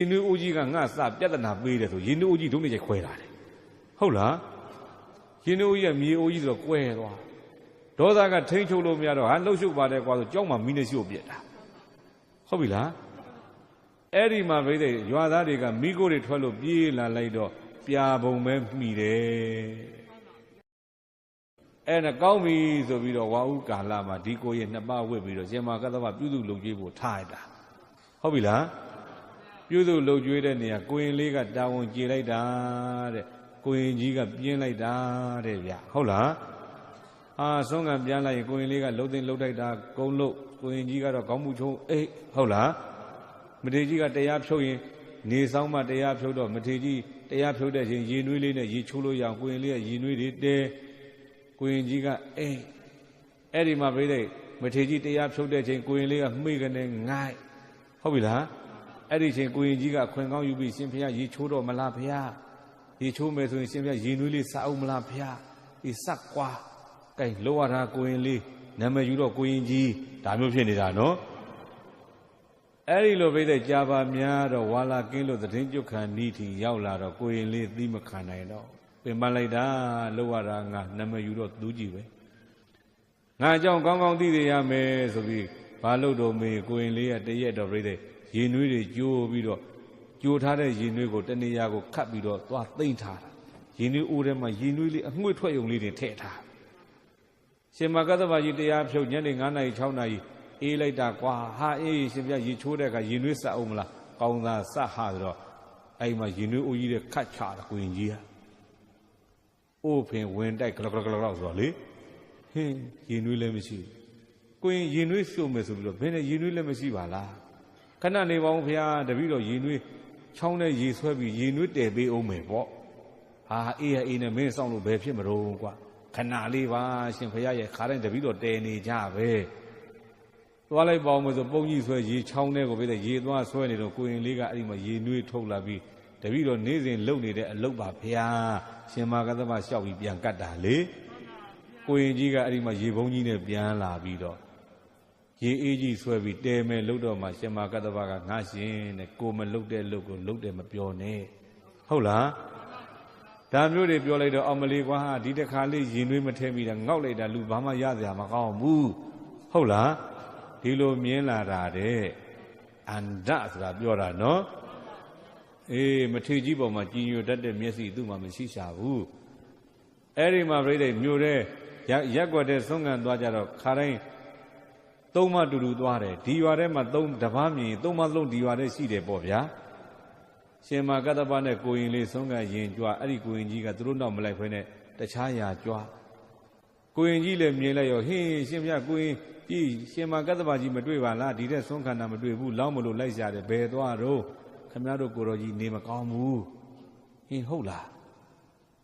င်းနှွေးအိုးကြီးကငါစပြဿနာပေးတယ်ဆိုရင်းနှွေးအိုးကြီးဒုနေကြခွဲတာလေဟုတ်လားရင်းနှွေးအိုးကြီးကမြေအိုးကြီးဆိုတော့ကွဲသွားဒေါသကထိန်းချုပ်လို့မရတော့ဟာလှုပ်ရှုပ်ပါတယ်ကွာဆိုကြောက်မှမီးနဲ့ရှို့ပြစ်တာဟုတ်ပြီလားအဲ့ဒီမှာပြိဿရွာသားတွေကမိကိုတွေထွက်လို့ပြေးလာလိုက်တော့ပြာပုံပဲမိတယ်အဲ့ဒါကောင်းပြီဆိုပြီးတော့ဝါဥကာလမှာဒီကိုရဲ့နှစ်ပါးဝစ်ပြီးတော့ရှင်မကသဗ္ဗပြုစုလုပ်ကြွေးဖို့ထားရတာဟုတ်ပြီလားပြုစုလုပ်ကြွေးတဲ့နေရာကိုရင်လေးကတာဝန်ကျေလိုက်တာတဲ့ကိုရင်ကြီးကပြင်းလိုက်တာတဲ့ဗျဟုတ်လားဆုံးကပြန်လိုက်ရင်ကိုရင်လေးကလှုပ်သိမ်းလှုပ်တိုက်တာကုန်းလို့ကိုရင်ကြီးကတော့ခေါင်းမူချုံအေးဟုတ်လားမထေကြီးကတရားဖြုတ်ရင်နေဆောင်မှတရားဖြုတ်တော့မထေကြီးတရားဖြုတ်တဲ့ချိန်ရေနွေးလေးနဲ့ရေချိုးလို့ရအောင်ကိုရင်လေးကရေနွေးတွေတဲကိုရင်ကြီးကအေးအဲ့ဒီမှာပြိဿမထေကြီးတရားဖြုတ်တဲ့ချိန်ကိုရင်လေးကမှိကနေငိုက်ဟုတ်ပြီလားအဲ့ဒီချိန်ကိုရင်ကြီးကခွင်ကောင်းယူပြီးရှင်ဖျားရေချိုးတော့မလားဖျားရေချိုးမယ်ဆိုရင်ရှင်ဖျားရေနွေးလေးစအောင်မလားဖျားဒီစက်ကွာကဲလောရတာကိုရင်လေးနာမည်ယူတော့ကိုရင်ကြီးဒါမျိုးဖြစ်နေတာနော်အဲ့ဒီလိုပြိဿကြာပါများတော့ဝါလာကင်းလို့သတင်းကျွတ်ခံနီးထီရောက်လာတော့ကိုရင်လေးသီးမခံနိုင်တော့ပင်ပန်းလိုက်တာလောရတာငါနာမည်ယူတော့သူကြီးပဲငါအကြောင်းကောင်းကောင်းသိရရမယ်ဆိုပြီးဘာလို့တော့မေကိုရင်လေးကတရက်တော့ပြိဿရေနွေးတွေကျိုးပြီးတော့ကျိုးထားတဲ့ရေနွေးကိုတနေရာကိုခတ်ပြီးတော့သွားသိမ့်ထားတာရေနွေးအိုးထဲမှာရေနွေးလေးအငွေ့ထွက်ယုံလေးတွေထည့်ထားရှင်မကသဗ္ဗကြီးတရားဖြုတ်ညနေ9 နာရီ6 နာရီအေးလိုက်တာကွာဟာအေးရှင်ပြရေချိုးတဲ့အခါရေနွေးစအောင်မလားကောင်းသာစဟဆိုတော့အဲ့မှာရေနွေးအိုးကြီးတဲ့ခတ်ချတာကိုရင်ကြီးဟာအိုးဖင်ဝင်တိုက်ကလကလကလဆိုတော့လေဟင်းရေနွေးလည်းမရှိကိုရင်ရေနွေးစုံမယ်ဆိုပြီးတော့ဘယ်နဲ့ရေနွေးလည်းမရှိပါလားခဏနေပါဦးဖေဟာတပည့်တော်ရေနွေးချောင်းနဲ့ရေဆွဲပြီးရေနွေးတည်ပေးအောင်မယ်ပေါ့ဟာအေးအေးနဲ့မင်းစောင့်လို့ဘယ်ဖြစ်မလို့ကွာခဏလေးပါရှင်ဖရာရဲ့ခါတိုင်းတပည့်တော်တည်နေကြပဲသွားလိုက်ပါအောင်မဆိုပုံကြီးဆွဲရေချောင်းထဲကိုပြီးတဲ့ရေသွားဆွဲနေတော့ကိုရင်လေးကအဲ့ဒီမှာရေနွေးထုတ်လာပြီးတပည့်တော်နေ့စဉ်လှုပ်နေတဲ့အလုပ်ပါဖေဟာရှင်မကသဗ္ဗလျှောက်ပြီးပြန်ကတ်တာလေကိုရင်ကြီးကအဲ့ဒီမှာရေပုံးကြီးနဲ့ပြန်လာပြီးတော့ရေအေးကြီးဆွဲပြီးတဲမဲ့လှုပ်တော့မှရှင်မကသဗ္ဗကငါရှင်တဲ့ကိုမလှုပ်တဲ့လှုပ်ကိုလှုပ်တယ်မပြောနဲ့ဟုတ်လားဒါမျိုးတွေပြောလိုက်တော့အောင်မလေးကွာဒီတခါလေးရင်နွေးမထဲမိတာငေါက်လိုက်တာလူဘာမှရစရာမကောင်းဘူးဟုတ်လားဒီလိုမြင်လာတာတဲ့အန္တဆိုတာပြောတာနော်အေးမထေကြီးပေါ်မှာကြည်ညိုတတ်တဲ့မျက်စိသူ့မှာမရှိရှာဘူးအဲ့ဒီမှာပြိဿမြို့တဲ့ရက်ွက်တဲ့ဆုံးခံသွားကြတော့ခါတိုင်းသုံးမတူတူသွားတယ်ဒီရွာထဲမှာတပားမြင်သုံးမလုံးဒီရွာထဲရှိတယ်ပေါ့ဗျာရှင်မကတ္တပနဲ့ကိုရင်လေးဆုံးကရင်ကြွအဲ့ဒီကိုရင်ကြီးကသူတို့နောက်မလိုက်ခွဲနဲ့တခြားရာကြွကိုရင်ကြီးလည်းမြင်လိုက်ရောဟင်းရှင်ဗျကိုရင်ကြီးရှင်မကတ္တပကြီးမတွေ့ပါလားဒီတဲ့ဆုံးခန္ဓာမတွေ့ဘူးလောင်းမလို့လိုက်ရတယ်ဘယ်သွားတော့ခမရတို့ကိုတော်ကြီးနေမကောင်းဘူးဟင်းဟုတ်လား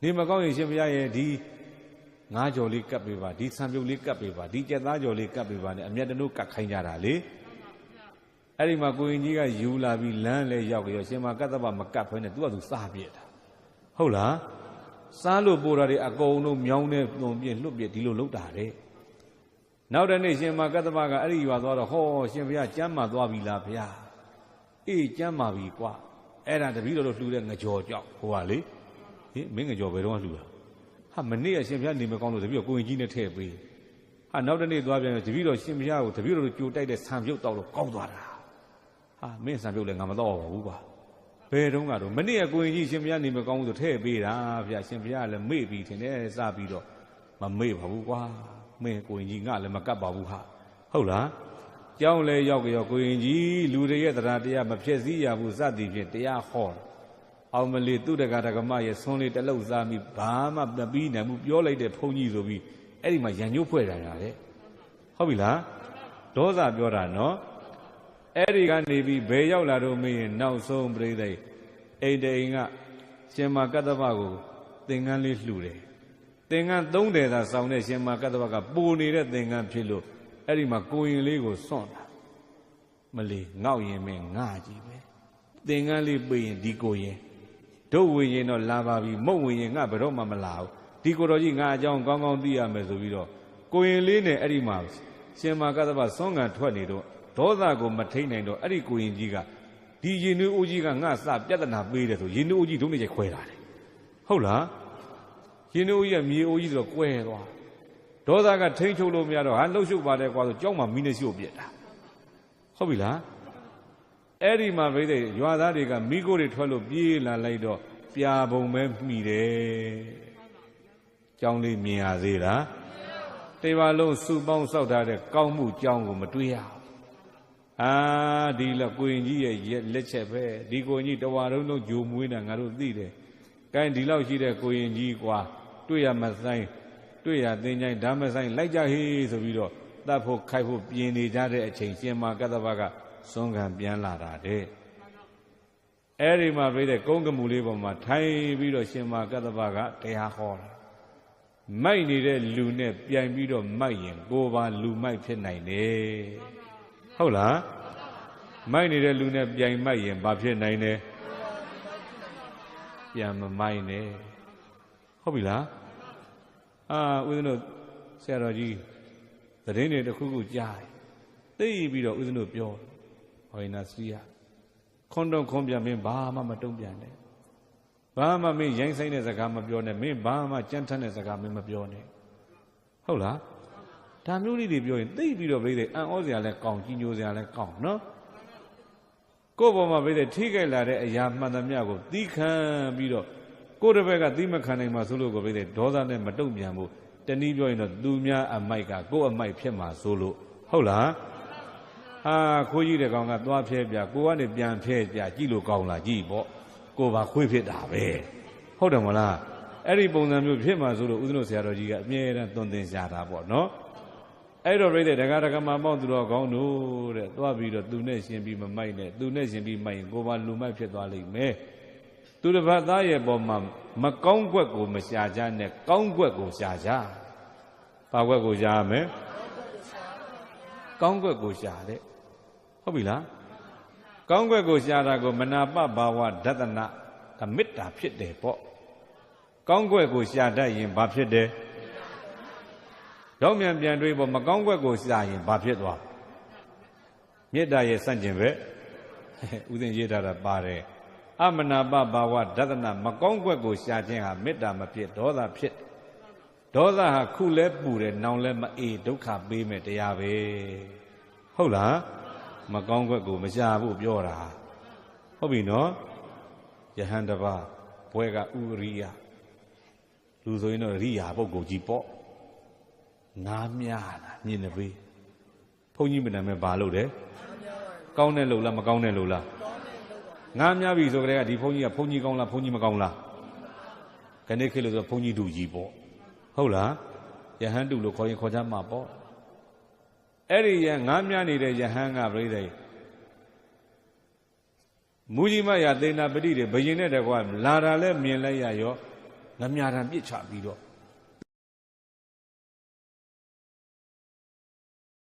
နေမကောင်းရင်ရှင်ဗျရဲ့ဒီငါးကြော်လေးကပ်ပေးပါဒီဆံပြုတ်လေးကပ်ပေးပါဒီကြက်သားကြော်လေးကပ်ပေးပါနဲ့အမျက်တနိုးကပ်ခိုင်းကြတာလေအဲ့ဒီမှာကိုရင်ကြီးကယူလာပြီးလမ်းလဲရောက်ရောရှင်မကတ္တပမကပ်ဖဲနဲ့သူကသူစားပြစ်တာဟုတ်လားစားလို့ပို့တာတွေအကုန်လုံးမြောင်းနေပုံပြင်းလွတ်ပြဒီလိုလုပ်တာတဲ့နောက်တဲ့နေ့ရှင်မကတ္တပကအဲ့ဒီရွာသွားတော့ဟောရှင်ဘုရားကျမ်းမာသွားပြီလားဘုရားအေးကျမ်းမာပြီကွာအဲ့ဒါတပည့်တော်တို့လှူတဲ့ငကြော်ကြောက်ဟိုကလေဟင်မင်းငကြော်ဘယ်တော့မှလှူတာဟာမနေ့ကရှင်ဘုရားနေမကောင်းလို့တပည့်တော်ကိုရင်ကြီးနဲ့ထည့်ပေးဟာနောက်တဲ့နေ့သွားပြန်တပည့်တော်ရှင်ဘုရားကိုတပည့်တော်တို့ကြိုတိုက်တဲ့ဆံပြုတ်တောက်လို့ကောင်းသွားတာဟာမင်းဆံပြုတ်လည်းငါမတော့ပါဘူးကွာဘယ်တုန်းကတော့မနေ့ကကိုရင်ကြီးရှင်ဘုရားနေမကောင်းဘူးဆိုထည့်ပေးတာဗျာရှင်ဘုရားလည်းမေ့ပြီးထင်တယ်စပြီးတော့မမေ့ပါဘူးကွာမင်းကိုရင်ကြီးငါလည်းမကပ်ပါဘူးဟာဟုတ်လားကြောင်းလဲရောက်ကြောကိုရင်ကြီးလူတွေရဲ့တရားတရားမဖြစ်စည်းရဘူးစသည်ဖြင့်တရားဟောအောင်မလေးသူတက္ကဓမ္မရဲ့ဆွန်းလေးတလုတ်စားပြီးဘာမှမပြီးနိုင်ဘူးပြောလိုက်တဲ့ဘုန်းကြီးဆိုပြီးအဲ့ဒီမှာရံညှိုးဖွဲ့တာရတယ်ဟုတ်ပြီလားဒေါသပြောတာနော်အဲ့ဒီကနေပြီးဘယ်ရောက်လာတော့မင်းနောက်ဆုံးပြိဿအိမ်တိန်ကရှင်မကတ္တပကိုသင်္ကန်းလေးလှူတယ်သင်္ကန်း30သာစောင်းတဲ့ရှင်မကတ္တပကပူနေတဲ့သင်္ကန်းဖြစ်လို့အဲ့ဒီမှာကိုရင်လေးကိုစွန့်တာမလီငေါ့ရင်မင်းငါကြီးပဲသင်္ကန်းလေးပေးရင်ဒီကိုရင်ဒုတ်ဝင်ရင်တော့လာပါပြီမုတ်ဝင်ရင်ငါဘယ်တော့မှမလာဘူးဒီကိုတော်ကြီးငါအကြောင်းကောင်းကောင်းသိရမယ်ဆိုပြီးတော့ကိုရင်လေးနဲ့အဲ့ဒီမှာရှင်မကတ္တပစွန့်ငံထွက်နေတော့ဒေါသကိုမထိန်နိုင်တော့အဲ့ဒီကိုရင်ကြီးကဒီ ဒီရင်နွေးအိုးကြီးကငါစပြဿနာပေးတယ်ဆိုရင်နွေးအိုးကြီးဒုနေချိုက်ခွဲတာတယ်ဟုတ်လားရင်နွေးအိုးကြီးကမြေအိုးကြီးဆိုတော့ကွဲသွားဒေါသကထိန်းချုပ်လို့မရတော့ဟာလှုပ်ရှုပ်ပါတယ်ကွာဆိုကြောက်မှမီးနဲ့ရှို့ပြစ်တာဟုတ်ပြီလားအဲ့ဒီမှာပြိဿရွာသားတွေကမိကိုတွေထွက်လို့ပြေးလာလိုက်တော့ပြာပုံပဲမိတယ်ကြောင်းလေးမြင်ရသေးလားတေပါလုံးစုပေါင်းစောက်ထားတဲ့ကောင်းမှုကြောင်းကိုမတွေးရဒီလက်ကိုရင်ကြီးရဲ့လက်ချက်ပဲဒီကိုရင်ကြီးတဝါလုံးလုံးဂျိုမွေးတာငါတို့သိတယ်ကိုင်းဒီလောက်ရှိတဲ့ကိုရင်ကြီးကွာတွေ့ရမဆိုင်တွေ့ရသင်္ချိုင်းဓမ္မဆိုင်လိုက်ကြဟေးဆိုပြီးတော့တတ်ဖို့ခိုက်ဖို့ပြင်နေကြတဲ့အချိန်ရှင်မာကတ္တဗကစွန့်ခံပြန်လာတာတဲ့အဲ့ဒီမှာပြိတဲ့ကုန်းကမူလေးပေါ်မှာထိုင်ပြီးတော့ရှင်မာကတ္တဗကတရားဟောတာမိုက်နေတဲ့လူနဲ့ပြိုင်ပြီးတော့မိုက်ရင်ကိုယ်ပါလူမိုက်ဖြစ်နိုင်တယ်ဟုတ်လားမိုက်နေတဲ့လူနဲ့ပြိုင်မိုက်ရင်ဘာဖြစ်နိုင်တယ်ပြန်မမိုက်နဲ့ဟုတ်ပြီလားဦးဇင်းတို့ဆရာတော်ကြီးသတင်းတွေတစ်ခုခုကြားသိပြီးတော့ဦးဇင်းတို့ပြောဟောရင်နာစီရခွန်းတော့ခွန်းပြန်မင်းဘာမှမတုံ့ပြန်နဲ့ဘာမှမင်းရိုင်းဆိုင်တဲ့စကားမပြောနဲ့မင်းဘာမှကြမ်းထမ်းတဲ့စကားမင်းမပြောနဲ့ဟုတ်လားဒါမျိုးလေးတွေပြောရင်သိပြီးတော့ပြိတဲ့အံ့ဩစရာလဲကောင်းကြီးညိုစရာလဲကောင်းနော်ကိုယ့်ဘောမှာပြိတဲ့ထိခိုက်လာတဲ့အရာမှန်သမျှကိုသီးခံပြီးတော့ကိုယ့်တစ်ဘက်ကသီးမခံနိုင်မှဆိုလို့ကိုပြိတဲ့ဒေါသနဲ့မတုံ့ပြန်ဘူးတနည်းပြောရင်တော့သူများအမိုက်ကကိုယ့်အမိုက်ဖြစ်မှာဆိုလို့ဟုတ်လားခိုးကြီးတဲ့ကောင်ကသွားဖျဲပြကိုကနေပြန်ဖျဲပြကြည့်လို့ကောင်းလားကြည့်ပေါ့ကိုပါခွေးဖြစ်တာပဲဟုတ်တယ်မလားအဲ့ဒီပုံစံမျိုးဖြစ်မှာဆိုလို့ဦးဇင်းတို့ဆရာတော်ကြီးကအမြဲတမ်းသွန်သင်ရှာတာပေါ့နော်အဲ့တော့ပြိတဲ့ဒကာဒကာမပေါင်းသူတော်ကောင်းတို့တဲ့သွားပြီးတော့သူနဲ့ရှင်ပြီးမမိုက်နဲ့သူနဲ့ရှင်ပြီးမိုက်ရင်ကိုပါလူမိုက်ဖြစ်သွားလိမ့်မယ်သူတစ်ပတ်သားရဲ့ပေါ်မှာမကောင်းကွက်ကိုမရှာကြနဲ့ကောင်းကွက်ကိုရှာကြဘာကွက်ကိုရှာရမယ်ကောင်းကွက်ကိုရှာတဲ့ဟုတ်ပြီလားကောင်းကွက်ကိုရှာတာကိုမနာပဘာဝဒသနာကမေတ္တာဖြစ်တယ်ပေါ့ကောင်းကွက်ကိုရှာတတ်ရင်ဘာဖြစ်တယ်တော့မြန်ပြန်တွေးပေါ့မကောင်းကွက်ကိုရှာရင်ဘာဖြစ်သွားမေတ္တာရဲ့စန့်ကျင်ပဲဥစဉ်ရေးထားတာပါတယ်အမနာပဘာဝဒသနာမကောင်းကွက်ကိုရှာခြင်းဟာမေတ္တာမဖြစ်ဒေါသဖြစ်ဒေါသဟာခုလဲပူတယ်နောင်လဲမအေးဒုက္ခပေးမယ်တရားပဲဟုတ်လားမကောင်းကွက်ကိုမရှာဖို့ပြောတာဟုတ်ပြီနော်ယဟန်တပါဘွဲကဥရိယလူဆိုရင်တော့ရိယာပုဂ္ဂိုလ်ကြီးပေါ့နားများတာမြင်နေပြီဘုန်းကြီးမနာမဲ့ဘာလို့လဲကောင်းတဲ့လို့လားမကောင်းတဲ့လို့လားငားများပြီဆိုကြတဲ့ကဒီဘုန်းကြီးကဘုန်းကြီးကောင်းလားဘုန်းကြီးမကောင်းလားခဏခေတ်လို့ဆိုဘုန်းကြီးတူကြီးပေါ့ဟုတ်လားယဟန်တူလို့ခေါ်ရင်ခေါ်ကြမှာပေါ့အဲ့ဒီရငားများနေတဲ့ယဟန်ကပြိဿမူကြီးမရသေနာပတိတွေဘယင်နဲ့တကွာလာတာလဲမြင်လိုက်ရရောငမြာတံပြစ်ချပြီးတော့